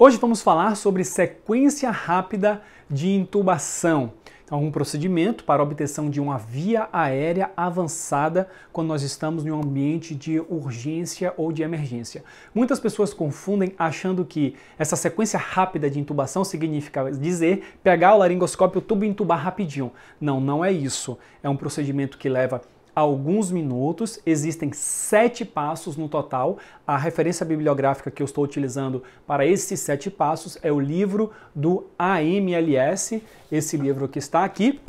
Hoje vamos falar sobre sequência rápida de intubação. Então, um procedimento para a obtenção de uma via aérea avançada quando nós estamos em um ambiente de urgência ou de emergência. Muitas pessoas confundem achando que essa sequência rápida de intubação significa dizer pegar o laringoscópio e o tubo e intubar rapidinho. Não, não é isso. É um procedimento que leva alguns minutos, existem 7 passos no total. A referência bibliográfica que eu estou utilizando para esses 7 passos é o livro do AMLS, esse livro que está aqui,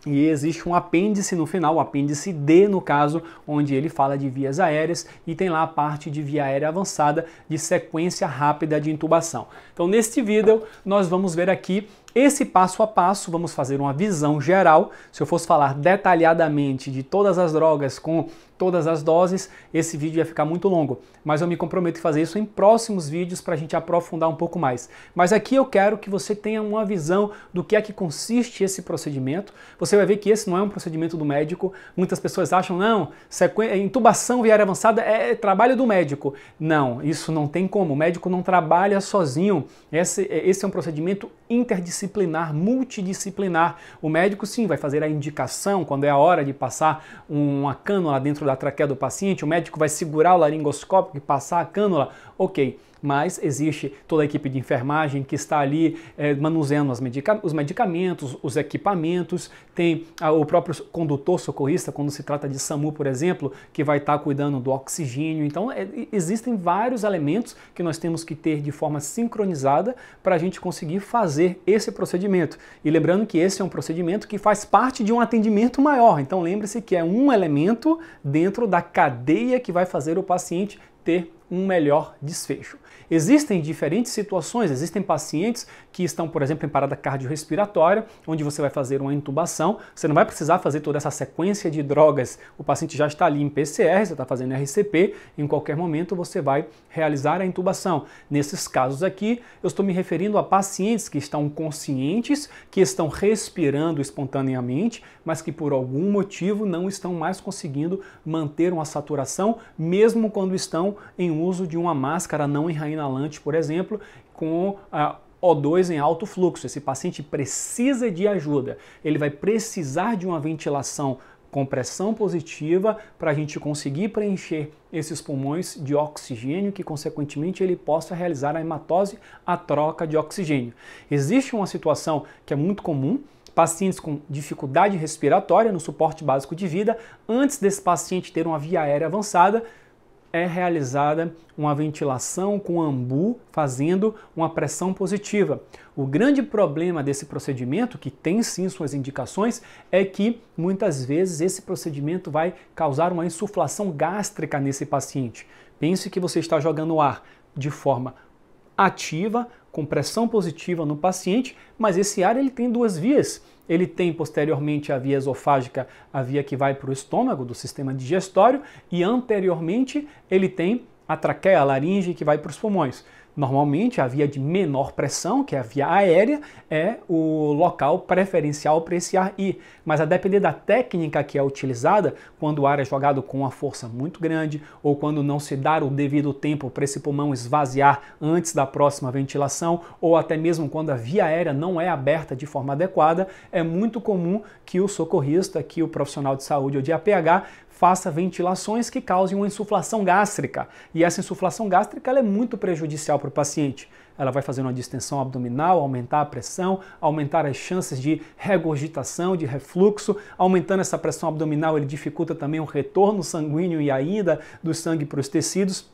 e existe um apêndice no final, o apêndice D no caso, onde ele fala de vias aéreas e tem lá a parte de via aérea avançada de sequência rápida de intubação. Então neste vídeo nós vamos ver aqui esse passo a passo, vamos fazer uma visão geral. Se eu fosse falar detalhadamente de todas as drogas com todas as doses, esse vídeo ia ficar muito longo, mas eu me comprometo a fazer isso em próximos vídeos para a gente aprofundar um pouco mais. Mas aqui eu quero que você tenha uma visão do que é que consiste esse procedimento. Você vai ver que esse não é um procedimento do médico. Muitas pessoas acham, não, intubação via aérea avançada é trabalho do médico. Não, isso não tem como, o médico não trabalha sozinho. Esse é um procedimento interdisciplinar, multidisciplinar. O médico sim vai fazer a indicação quando é a hora de passar uma cânula dentro da traqueia do paciente, o médico vai segurar o laringoscópio e passar a cânula, ok. Mas existe toda a equipe de enfermagem que está ali manuseando os medicamentos, os equipamentos, tem o próprio condutor socorrista, quando se trata de SAMU, por exemplo, que vai estar cuidando do oxigênio. Então, existem vários elementos que nós temos que ter de forma sincronizada para a gente conseguir fazer esse procedimento. E lembrando que esse é um procedimento que faz parte de um atendimento maior. Então, lembre-se que é um elemento dentro da cadeia que vai fazer o paciente ter um melhor desfecho. Existem diferentes situações, existem pacientes que estão, por exemplo, em parada cardiorrespiratória, onde você vai fazer uma intubação, você não vai precisar fazer toda essa sequência de drogas, o paciente já está ali em PCR, você está fazendo RCP, em qualquer momento você vai realizar a intubação. Nesses casos aqui, eu estou me referindo a pacientes que estão conscientes, que estão respirando espontaneamente, mas que por algum motivo não estão mais conseguindo manter uma saturação, mesmo quando estão em uso de uma máscara não inalante, por exemplo, com O2 em alto fluxo. Esse paciente precisa de ajuda, ele vai precisar de uma ventilação com pressão positiva para a gente conseguir preencher esses pulmões de oxigênio, que consequentemente ele possa realizar a hematose, a troca de oxigênio. Existe uma situação que é muito comum, pacientes com dificuldade respiratória no suporte básico de vida, antes desse paciente ter uma via aérea avançada, é realizada uma ventilação com ambu, fazendo uma pressão positiva. O grande problema desse procedimento, que tem sim suas indicações, é que muitas vezes esse procedimento vai causar uma insuflação gástrica nesse paciente. Pense que você está jogando ar de forma ativa, com pressão positiva no paciente, mas esse ar ele tem 2 vias. Ele tem posteriormente a via esofágica, a via que vai para o estômago, do sistema digestório, e anteriormente ele tem a traqueia, a laringe, que vai para os pulmões. Normalmente a via de menor pressão, que é a via aérea, é o local preferencial para esse ar ir. Mas a depender da técnica que é utilizada, quando o ar é jogado com uma força muito grande ou quando não se dá o devido tempo para esse pulmão esvaziar antes da próxima ventilação, ou até mesmo quando a via aérea não é aberta de forma adequada, é muito comum que o socorrista, que o profissional de saúde ou de APH, faça ventilações que causem uma insuflação gástrica. E essa insuflação gástrica ela é muito prejudicial para o paciente. Ela vai fazer uma distensão abdominal, aumentar a pressão, aumentar as chances de regurgitação, de refluxo. Aumentando essa pressão abdominal, ele dificulta também o retorno sanguíneo e a ida do sangue para os tecidos.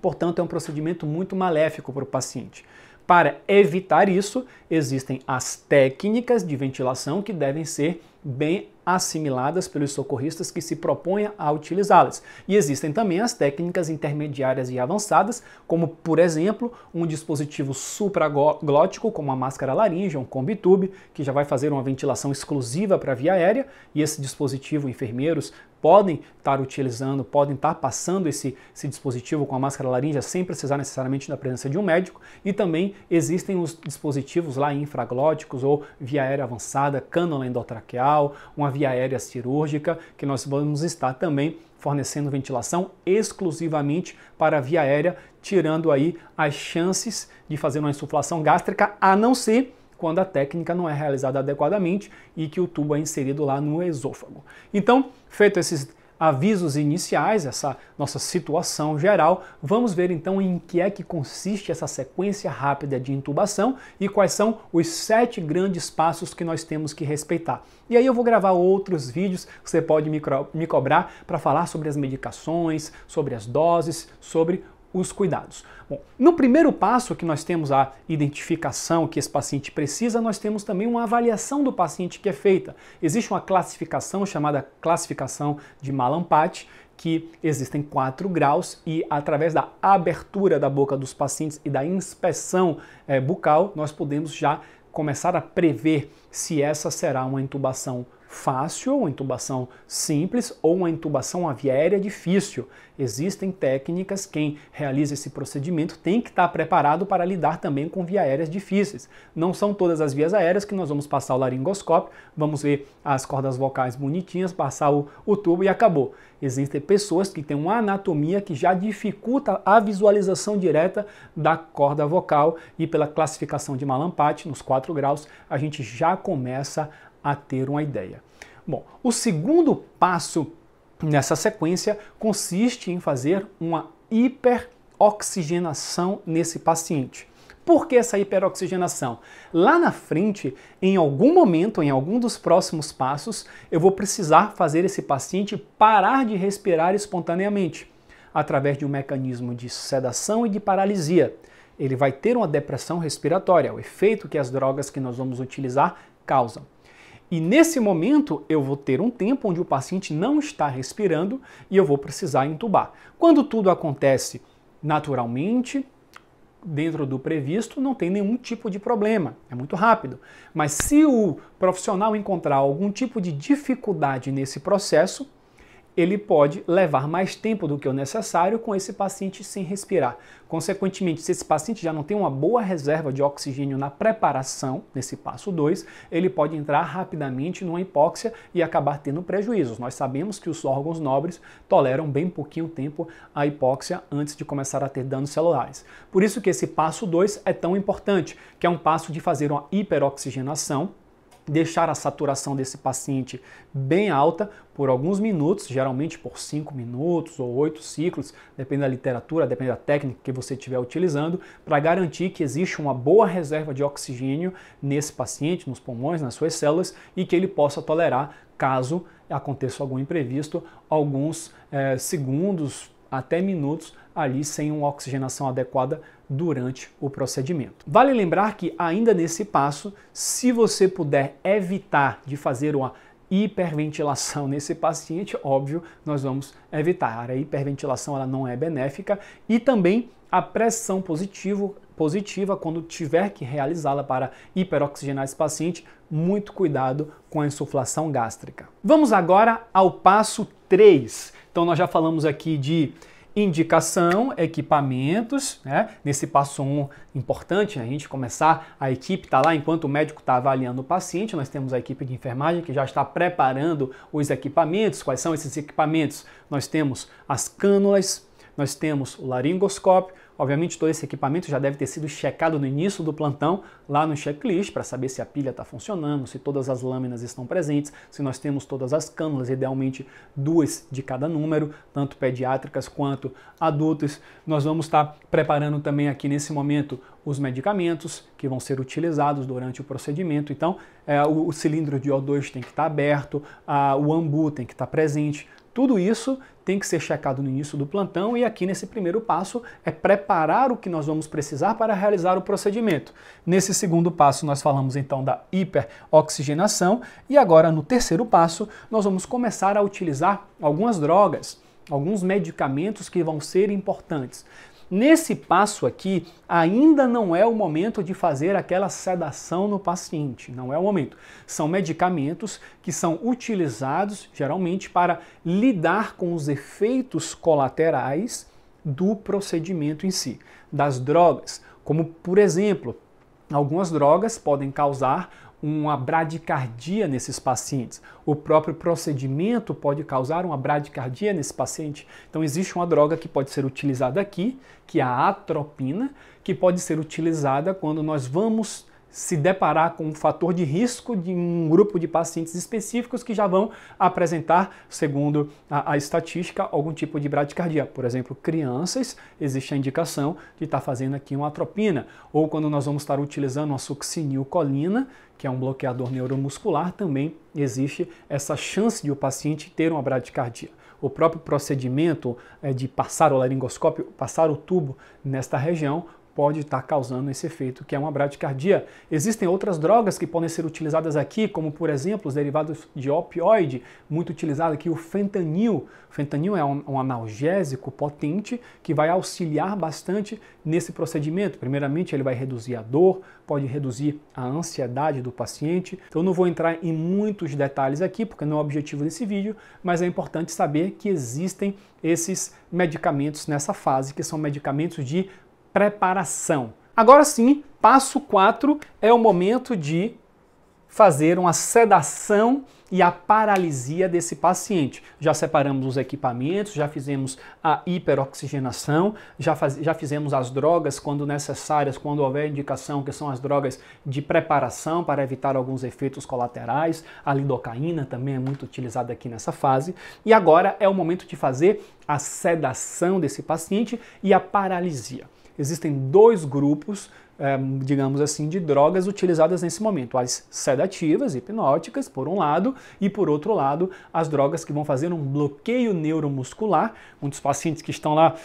Portanto, é um procedimento muito maléfico para o paciente. Para evitar isso, existem as técnicas de ventilação que devem ser bem assimiladas pelos socorristas que se propõem a utilizá-las. E existem também as técnicas intermediárias e avançadas, como, por exemplo, um dispositivo supraglótico, como a máscara laríngea, um Combitube, que já vai fazer uma ventilação exclusiva para a via aérea, e esse dispositivo, enfermeiros podem estar utilizando, podem estar passando esse dispositivo com a máscara laríngea sem precisar necessariamente da presença de um médico, e também existem os dispositivos lá infraglóticos ou via aérea avançada, cânula endotraqueal, uma via aérea cirúrgica, que nós vamos estar também fornecendo ventilação exclusivamente para a via aérea, tirando aí as chances de fazer uma insuflação gástrica, a não ser quando a técnica não é realizada adequadamente e que o tubo é inserido lá no esôfago. Então, feito esses avisos iniciais, essa nossa situação geral, vamos ver então em que é que consiste essa sequência rápida de intubação e quais são os 7 grandes passos que nós temos que respeitar. E aí eu vou gravar outros vídeos que você pode me cobrar para falar sobre as medicações, sobre as doses, sobre os cuidados. Bom, no primeiro passo que nós temos a identificação que esse paciente precisa, nós temos também uma avaliação do paciente que é feita. Existe uma classificação chamada classificação de Mallampati, que existem 4 graus e através da abertura da boca dos pacientes e da inspeção bucal, nós podemos já começar a prever se essa será uma intubação fácil, uma intubação simples ou uma intubação a via aérea difícil. Existem técnicas, quem realiza esse procedimento tem que estar preparado para lidar também com vias aéreas difíceis. Não são todas as vias aéreas que nós vamos passar o laringoscópio, vamos ver as cordas vocais bonitinhas, passar o tubo e acabou. Existem pessoas que têm uma anatomia que já dificulta a visualização direta da corda vocal e pela classificação de Mallampati, nos 4 graus, a gente já começa a ter uma ideia. Bom, o segundo passo nessa sequência consiste em fazer uma hiperoxigenação nesse paciente. Por que essa hiperoxigenação? Lá na frente, em algum momento, em algum dos próximos passos, eu vou precisar fazer esse paciente parar de respirar espontaneamente, através de um mecanismo de sedação e de paralisia. Ele vai ter uma depressão respiratória, o efeito que as drogas que nós vamos utilizar causam. E nesse momento eu vou ter um tempo onde o paciente não está respirando e eu vou precisar intubar. Quando tudo acontece naturalmente, dentro do previsto, não tem nenhum tipo de problema, é muito rápido. Mas se o profissional encontrar algum tipo de dificuldade nesse processo, ele pode levar mais tempo do que o necessário com esse paciente sem respirar. Consequentemente, se esse paciente já não tem uma boa reserva de oxigênio na preparação, nesse passo 2, ele pode entrar rapidamente numa hipóxia e acabar tendo prejuízos. Nós sabemos que os órgãos nobres toleram bem pouquinho tempo a hipóxia antes de começar a ter danos celulares. Por isso que esse passo 2 é tão importante, que é um passo de fazer uma hiperoxigenação, deixar a saturação desse paciente bem alta por alguns minutos, geralmente por 5 minutos ou 8 ciclos, depende da literatura, depende da técnica que você estiver utilizando, para garantir que existe uma boa reserva de oxigênio nesse paciente, nos pulmões, nas suas células, e que ele possa tolerar, caso aconteça algum imprevisto, alguns segundos até minutos ali sem uma oxigenação adequada durante o procedimento. Vale lembrar que ainda nesse passo, se você puder evitar de fazer uma hiperventilação nesse paciente, óbvio, nós vamos evitar. A hiperventilação ela não é benéfica e também a pressão positiva quando tiver que realizá-la para hiperoxigenar esse paciente, muito cuidado com a insuflação gástrica. Vamos agora ao passo 3. Então nós já falamos aqui de indicação, equipamentos, né? Nesse passo 1, importante a gente começar, a equipe está lá enquanto o médico está avaliando o paciente, nós temos a equipe de enfermagem que já está preparando os equipamentos. Quais são esses equipamentos? Nós temos as cânulas, nós temos o laringoscópio. Obviamente todo esse equipamento já deve ter sido checado no início do plantão, lá no checklist, para saber se a pilha está funcionando, se todas as lâminas estão presentes, se nós temos todas as cânulas, idealmente 2 de cada número, tanto pediátricas quanto adultos. Nós vamos estar preparando também aqui nesse momento os medicamentos que vão ser utilizados durante o procedimento. Então o cilindro de O2 tem que estar aberto, o ambu tem que estar presente. Tudo isso tem que ser checado no início do plantão e aqui nesse primeiro passo é preparar o que nós vamos precisar para realizar o procedimento. Nesse segundo passo nós falamos então da hiperoxigenação e agora no terceiro passo nós vamos começar a utilizar algumas drogas, alguns medicamentos que vão ser importantes. Nesse passo aqui, ainda não é o momento de fazer aquela sedação no paciente, não é o momento. São medicamentos que são utilizados geralmente para lidar com os efeitos colaterais do procedimento em si, das drogas, como por exemplo, algumas drogas podem causar uma bradicardia nesses pacientes. O próprio procedimento pode causar uma bradicardia nesse paciente. Então existe uma droga que pode ser utilizada aqui, que é a atropina, que pode ser utilizada quando nós vamos se deparar com um fator de risco de um grupo de pacientes específicos que já vão apresentar, segundo a estatística, algum tipo de bradicardia. Por exemplo, crianças, existe a indicação de estar fazendo aqui uma atropina. Ou quando nós vamos estar utilizando uma succinilcolina, que é um bloqueador neuromuscular, também existe essa chance de o paciente ter uma bradicardia. O próprio procedimento de passar o laringoscópio, passar o tubo nesta região, pode estar causando esse efeito, que é uma bradicardia. Existem outras drogas que podem ser utilizadas aqui, como por exemplo os derivados de opioide, muito utilizado aqui o fentanil. O fentanil é um analgésico potente que vai auxiliar bastante nesse procedimento. Primeiramente, ele vai reduzir a dor, pode reduzir a ansiedade do paciente. Então, eu não vou entrar em muitos detalhes aqui, porque não é o objetivo desse vídeo, mas é importante saber que existem esses medicamentos nessa fase, que são medicamentos de preparação. Agora sim, passo 4 é o momento de fazer uma sedação e a paralisia desse paciente. Já separamos os equipamentos, já fizemos a hiperoxigenação, já fizemos as drogas quando necessárias, quando houver indicação, que são as drogas de preparação para evitar alguns efeitos colaterais. A lidocaína também é muito utilizada aqui nessa fase. E agora é o momento de fazer a sedação desse paciente e a paralisia. Existem dois grupos, digamos assim, de drogas utilizadas nesse momento. As sedativas, hipnóticas, por um lado, e por outro lado, as drogas que vão fazer um bloqueio neuromuscular. Muitos pacientes que estão lá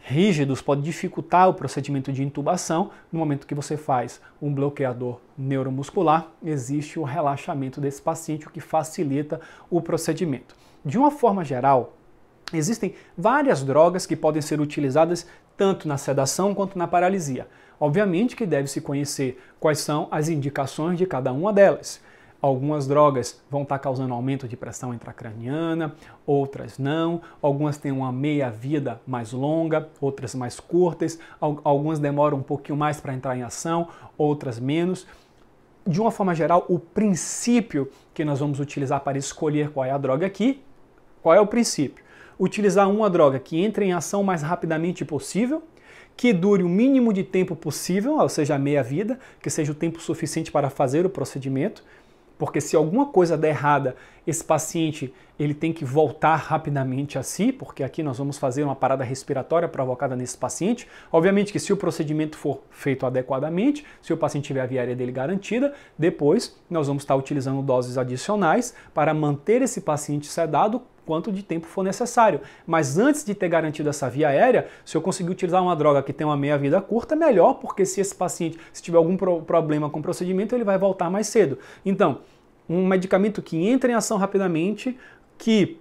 rígidos pode dificultar o procedimento de intubação. No momento que você faz um bloqueador neuromuscular, existe o relaxamento desse paciente, o que facilita o procedimento. De uma forma geral, existem várias drogas que podem ser utilizadas tanto na sedação quanto na paralisia. Obviamente que deve-se conhecer quais são as indicações de cada uma delas. Algumas drogas vão estar causando aumento de pressão intracraniana, outras não. Algumas têm uma meia-vida mais longa, outras mais curtas. Algumas demoram um pouquinho mais para entrar em ação, outras menos. De uma forma geral, o princípio que nós vamos utilizar para escolher qual é a droga aqui, qual é o princípio? Utilizar uma droga que entre em ação o mais rapidamente possível, que dure o mínimo de tempo possível, ou seja, a meia-vida, que seja o tempo suficiente para fazer o procedimento, porque se alguma coisa der errada, esse paciente ele tem que voltar rapidamente a si, porque aqui nós vamos fazer uma parada respiratória provocada nesse paciente. Obviamente que se o procedimento for feito adequadamente, se o paciente tiver a via aérea dele garantida, depois nós vamos estar utilizando doses adicionais para manter esse paciente sedado quanto de tempo for necessário. Mas antes de ter garantido essa via aérea, se eu conseguir utilizar uma droga que tem uma meia-vida curta, melhor, porque se esse paciente, se tiver algum problema com o procedimento, ele vai voltar mais cedo. Então, um medicamento que entre em ação rapidamente, que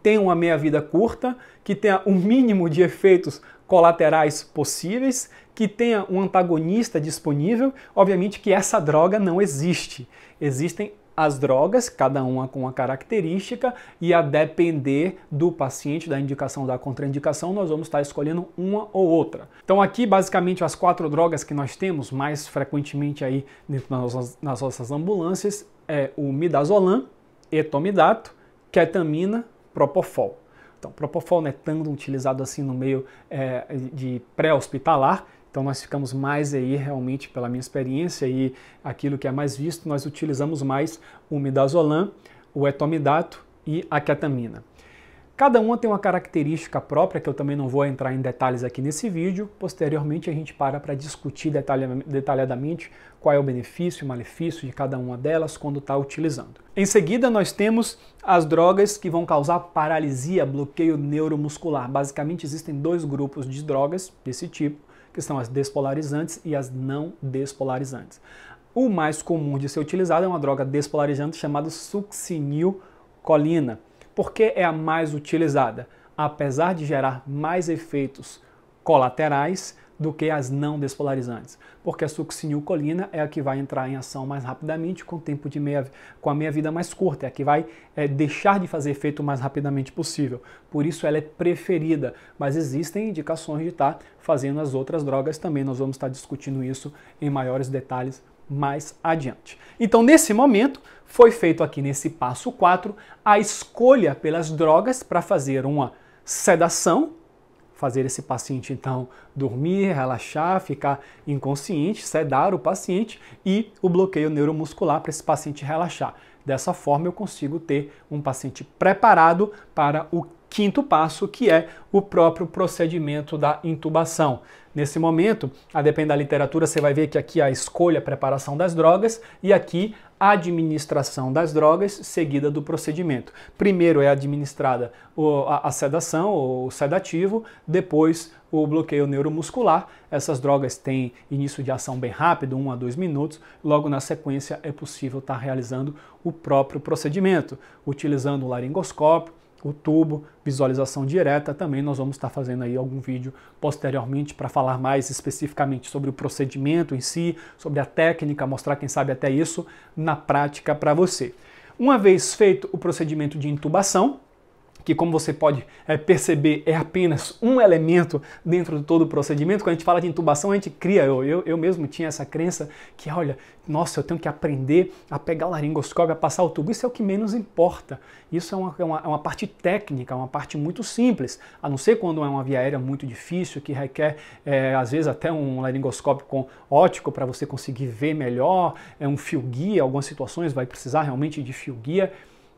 tenha uma meia-vida curta, que tenha o mínimo de efeitos colaterais possíveis, que tenha um antagonista disponível. Obviamente que essa droga não existe. Existem as drogas, cada uma com uma característica, e a depender do paciente, da indicação, da contraindicação, nós vamos estar escolhendo uma ou outra. Então aqui, basicamente, as 4 drogas que nós temos mais frequentemente aí nas nossas ambulâncias é o midazolam, etomidato, ketamina, propofol. Então, propofol não é tão utilizado assim no meio de pré-hospitalar. Então nós ficamos mais aí, realmente, pela minha experiência e aquilo que é mais visto, nós utilizamos mais o midazolam, o etomidato e a ketamina. Cada uma tem uma característica própria, que eu também não vou entrar em detalhes aqui nesse vídeo. Posteriormente a gente para discutir detalhadamente qual é o benefício e malefício de cada uma delas quando está utilizando. Em seguida nós temos as drogas que vão causar paralisia, bloqueio neuromuscular. Basicamente existem 2 grupos de drogas desse tipo, que são as despolarizantes e as não despolarizantes. O mais comum de ser utilizado é uma droga despolarizante chamada succinilcolina. Por que é a mais utilizada? Apesar de gerar mais efeitos colaterais do que as não despolarizantes, porque a succinilcolina é a que vai entrar em ação mais rapidamente, com a meia-vida mais curta, é a que vai deixar de fazer efeito o mais rapidamente possível. Por isso ela é preferida, mas existem indicações de estar fazendo as outras drogas também. Nós vamos estar discutindo isso em maiores detalhes mais adiante. Então, nesse momento, foi feito aqui nesse passo 4 a escolha pelas drogas para fazer uma sedação, fazer esse paciente, então, dormir, relaxar, ficar inconsciente, sedar o paciente, e o bloqueio neuromuscular para esse paciente relaxar. Dessa forma, eu consigo ter um paciente preparado para o quinto passo, que é o próprio procedimento da intubação. Nesse momento, a depender da literatura, você vai ver que aqui é a escolha, a preparação das drogas, e aqui a administração das drogas seguida do procedimento. Primeiro é administrada a sedação, ou o sedativo, depois o bloqueio neuromuscular. Essas drogas têm início de ação bem rápido, 1 a 2 minutos. Logo na sequência é possível estar realizando o próprio procedimento, utilizando o laringoscópio, o tubo, visualização direta. Também nós vamos estar fazendo aí algum vídeo posteriormente para falar mais especificamente sobre o procedimento em si, sobre a técnica, mostrar, quem sabe, até isso na prática para você. Uma vez feito o procedimento de intubação, que, como você pode perceber, é apenas um elemento dentro de todo o procedimento. Quando a gente fala de intubação, a gente cria, eu mesmo tinha essa crença que, olha, nossa, eu tenho que aprender a pegar o laringoscópio, a passar o tubo. Isso é o que menos importa. Isso é uma parte técnica, uma parte muito simples, a não ser quando é uma via aérea muito difícil, que requer, às vezes, até um laringoscópio com óptico para você conseguir ver melhor, um fio-guia, algumas situações vai precisar realmente de fio-guia.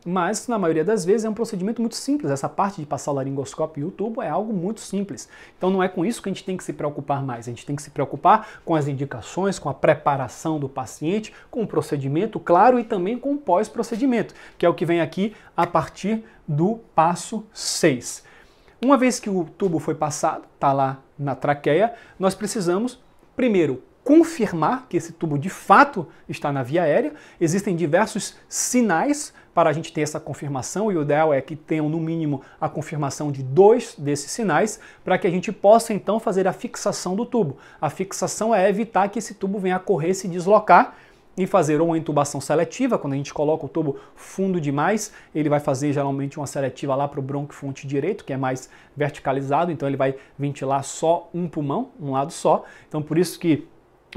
Mas, na maioria das vezes, é um procedimento muito simples. Essa parte de passar o laringoscópio e o tubo é algo muito simples. Então, não é com isso que a gente tem que se preocupar mais. A gente tem que se preocupar com as indicações, com a preparação do paciente, com o procedimento, claro, e também com o pós-procedimento, que é o que vem aqui a partir do passo 6. Uma vez que o tubo foi passado, está lá na traqueia, nós precisamos, primeiro, confirmar que esse tubo de fato está na via aérea. Existem diversos sinais para a gente ter essa confirmação, e o ideal é que tenham no mínimo a confirmação de 2 desses sinais, para que a gente possa então fazer a fixação do tubo. A fixação é evitar que esse tubo venha a correr, se deslocar, e fazer uma intubação seletiva. Quando a gente coloca o tubo fundo demais, ele vai fazer geralmente uma seletiva lá para o bronquiofonte direito, que é mais verticalizado, então ele vai ventilar só um pulmão, um lado só. Então, por isso que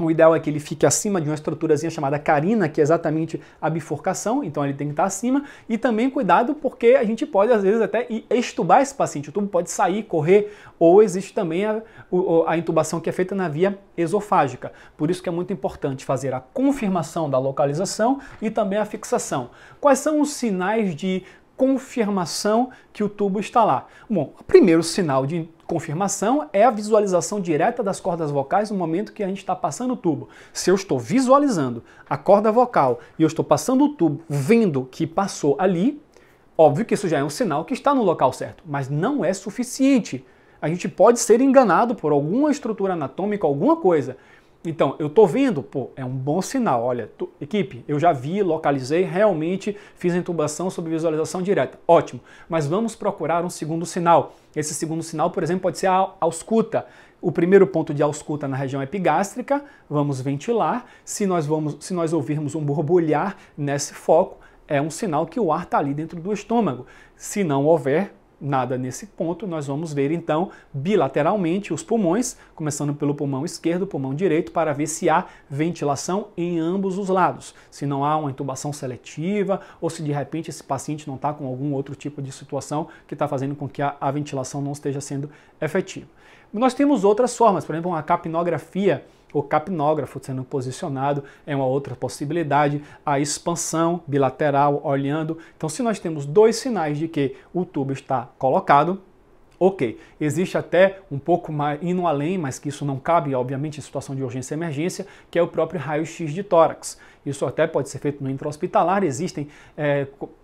o ideal é que ele fique acima de uma estruturazinha chamada carina, que é exatamente a bifurcação, então ele tem que estar acima. E também cuidado, porque a gente pode às vezes até extubar esse paciente, o tubo pode sair, correr, ou existe também a intubação que é feita na via esofágica. Por isso que é muito importante fazer a confirmação da localização e também a fixação. Quais são os sinais de confirmação que o tubo está lá? Bom, o primeiro sinal de confirmação é a visualização direta das cordas vocais no momento que a gente está passando o tubo. Se eu estou visualizando a corda vocal e eu estou passando o tubo vendo que passou ali, óbvio que isso já é um sinal que está no local certo, mas não é suficiente. A gente pode ser enganado por alguma estrutura anatômica, alguma coisa. Então, eu estou vendo, pô, é um bom sinal. Olha, equipe, eu já vi, localizei, realmente fiz a intubação sob visualização direta. Ótimo, mas vamos procurar um segundo sinal. Esse segundo sinal, por exemplo, pode ser a ausculta. O primeiro ponto de ausculta na região epigástrica, vamos ventilar. Se nós ouvirmos um borbulhar nesse foco, é um sinal que o ar está ali dentro do estômago. Se não houver nada nesse ponto, nós vamos ver então bilateralmente os pulmões, começando pelo pulmão esquerdo, pulmão direito, para ver se há ventilação em ambos os lados. Se não há uma intubação seletiva ou se de repente esse paciente não está com algum outro tipo de situação que está fazendo com que a ventilação não esteja sendo efetiva. Nós temos outras formas, por exemplo, uma capnografia, o capnógrafo sendo posicionado é uma outra possibilidade, a expansão bilateral olhando. Então, se nós temos 2 sinais de que o tubo está colocado, ok. Existe até um pouco mais, indo além, mas que isso não cabe, obviamente, em situação de urgência e emergência, que é o próprio raio-x de tórax. Isso até pode ser feito no intra-hospitalar. Existem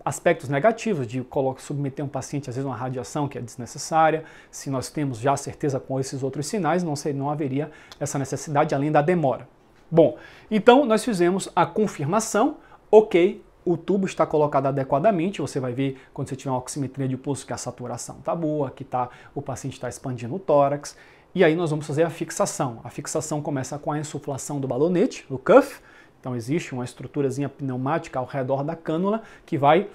aspectos negativos de submeter um paciente, às vezes, a uma radiação que é desnecessária. Se nós temos já certeza com esses outros sinais, não haveria essa necessidade, além da demora. Bom, então nós fizemos a confirmação, ok, o tubo está colocado adequadamente. Você vai ver quando você tiver uma oximetria de pulso que a saturação está boa, que o paciente está expandindo o tórax. E aí nós vamos fazer a fixação. A fixação começa com a insuflação do balonete, o cuff. Então existe uma estruturazinha pneumática ao redor da cânula que vai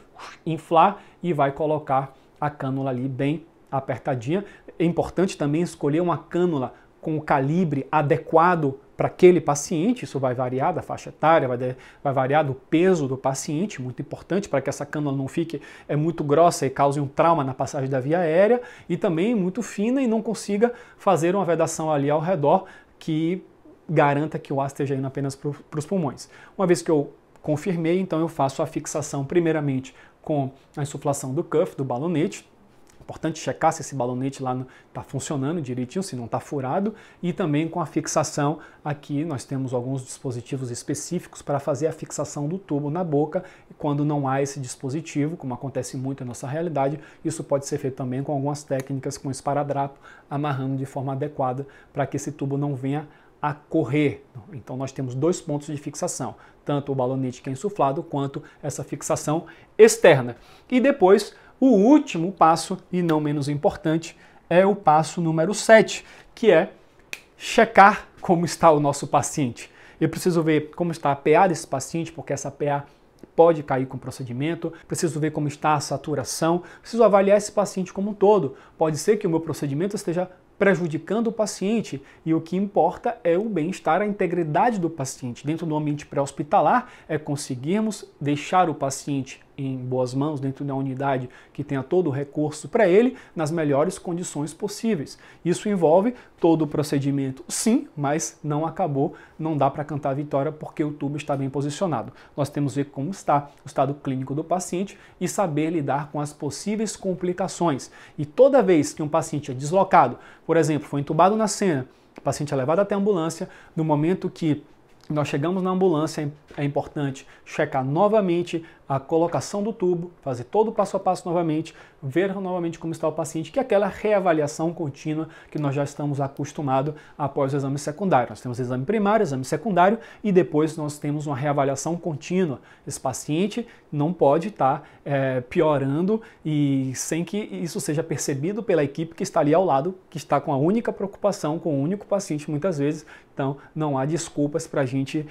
inflar e vai colocar a cânula ali bem apertadinha. É importante também escolher uma cânula com o calibre adequado para aquele paciente. Isso vai variar da faixa etária, vai variar do peso do paciente, muito importante para que essa cânula não fique muito grossa e cause um trauma na passagem da via aérea, e também muito fina e não consiga fazer uma vedação ali ao redor que garanta que o ar esteja indo apenas para os pulmões. Uma vez que eu confirmei, então eu faço a fixação primeiramente com a insuflação do cuff, do balonete. Importante checar se esse balonete lá está funcionando direitinho, se não está furado, e também com a fixação aqui nós temos alguns dispositivos específicos para fazer a fixação do tubo na boca, e quando não há esse dispositivo, como acontece muito na nossa realidade, isso pode ser feito também com algumas técnicas, com esparadrapo, amarrando de forma adequada para que esse tubo não venha a correr. Então nós temos dois pontos de fixação, tanto o balonete que é insuflado, quanto essa fixação externa. E depois, o último passo, e não menos importante, é o passo número 7, que é checar como está o nosso paciente. Eu preciso ver como está a PA desse paciente, porque essa PA pode cair com o procedimento, preciso ver como está a saturação, preciso avaliar esse paciente como um todo. Pode ser que o meu procedimento esteja prejudicando o paciente, e o que importa é o bem-estar, a integridade do paciente. Dentro do ambiente pré-hospitalar é conseguirmos deixar o paciente em boas mãos, dentro da unidade que tenha todo o recurso para ele, nas melhores condições possíveis. Isso envolve todo o procedimento, sim, mas não acabou, não dá para cantar a vitória porque o tubo está bem posicionado. Nós temos que ver como está o estado clínico do paciente e saber lidar com as possíveis complicações. E toda vez que um paciente é deslocado, por exemplo, foi entubado na cena, o paciente é levado até a ambulância, no momento que nós chegamos na ambulância, é importante checar novamente a colocação do tubo, fazer todo o passo a passo novamente, ver novamente como está o paciente, que é aquela reavaliação contínua que nós já estamos acostumados após o exame secundário. Nós temos exame primário, exame secundário e depois nós temos uma reavaliação contínua. Esse paciente não pode estar piorando e sem que isso seja percebido pela equipe que está ali ao lado, que está com a única preocupação, com o único paciente muitas vezes. Então não há desculpas para a gente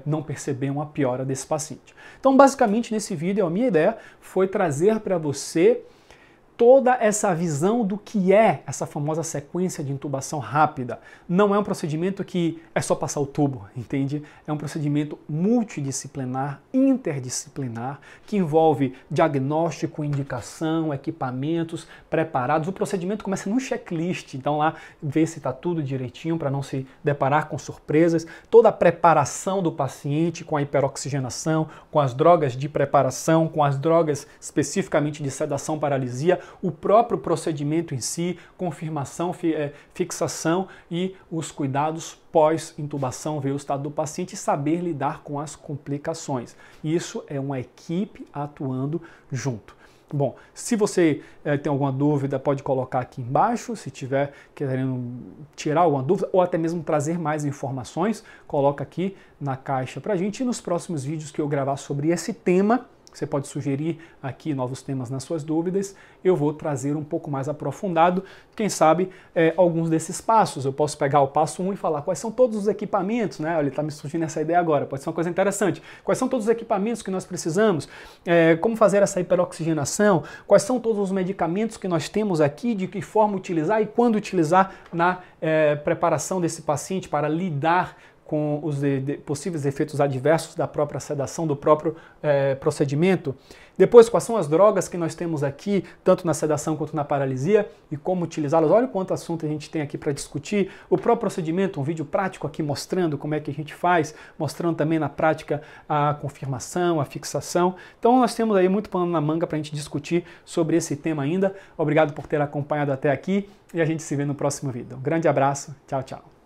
não perceber uma piora desse paciente. Então basicamente nesse vídeo a minha ideia foi trazer para você toda essa visão do que é essa famosa sequência de intubação rápida. Não é um procedimento que é só passar o tubo, entende? É um procedimento multidisciplinar, interdisciplinar, que envolve diagnóstico, indicação, equipamentos preparados. O procedimento começa no checklist, então lá ver se está tudo direitinho para não se deparar com surpresas. Toda a preparação do paciente com a hiperoxigenação, com as drogas de preparação, com as drogas especificamente de sedação, paralisia, o próprio procedimento em si, confirmação, fixação e os cuidados pós-intubação, ver o estado do paciente e saber lidar com as complicações. Isso é uma equipe atuando junto. Bom, se você tem alguma dúvida, pode colocar aqui embaixo. Se tiver querendo tirar alguma dúvida ou até mesmo trazer mais informações, coloca aqui na caixa pra gente. E nos próximos vídeos que eu gravar sobre esse tema, você pode sugerir aqui novos temas nas suas dúvidas, eu vou trazer um pouco mais aprofundado, quem sabe alguns desses passos. Eu posso pegar o passo 1 e falar quais são todos os equipamentos, né? Olha, está me surgindo essa ideia agora, pode ser uma coisa interessante. Quais são todos os equipamentos que nós precisamos, como fazer essa hiperoxigenação, quais são todos os medicamentos que nós temos aqui, de que forma utilizar e quando utilizar na preparação desse paciente para lidar com os possíveis efeitos adversos da própria sedação, do próprio procedimento. Depois, quais são as drogas que nós temos aqui, tanto na sedação quanto na paralisia, e como utilizá-las. Olha quanto assunto a gente tem aqui para discutir. O próprio procedimento, um vídeo prático aqui mostrando como é que a gente faz, mostrando também na prática a confirmação, a fixação. Então nós temos aí muito pano na manga para a gente discutir sobre esse tema ainda. Obrigado por ter acompanhado até aqui e a gente se vê no próximo vídeo. Um grande abraço, tchau, tchau.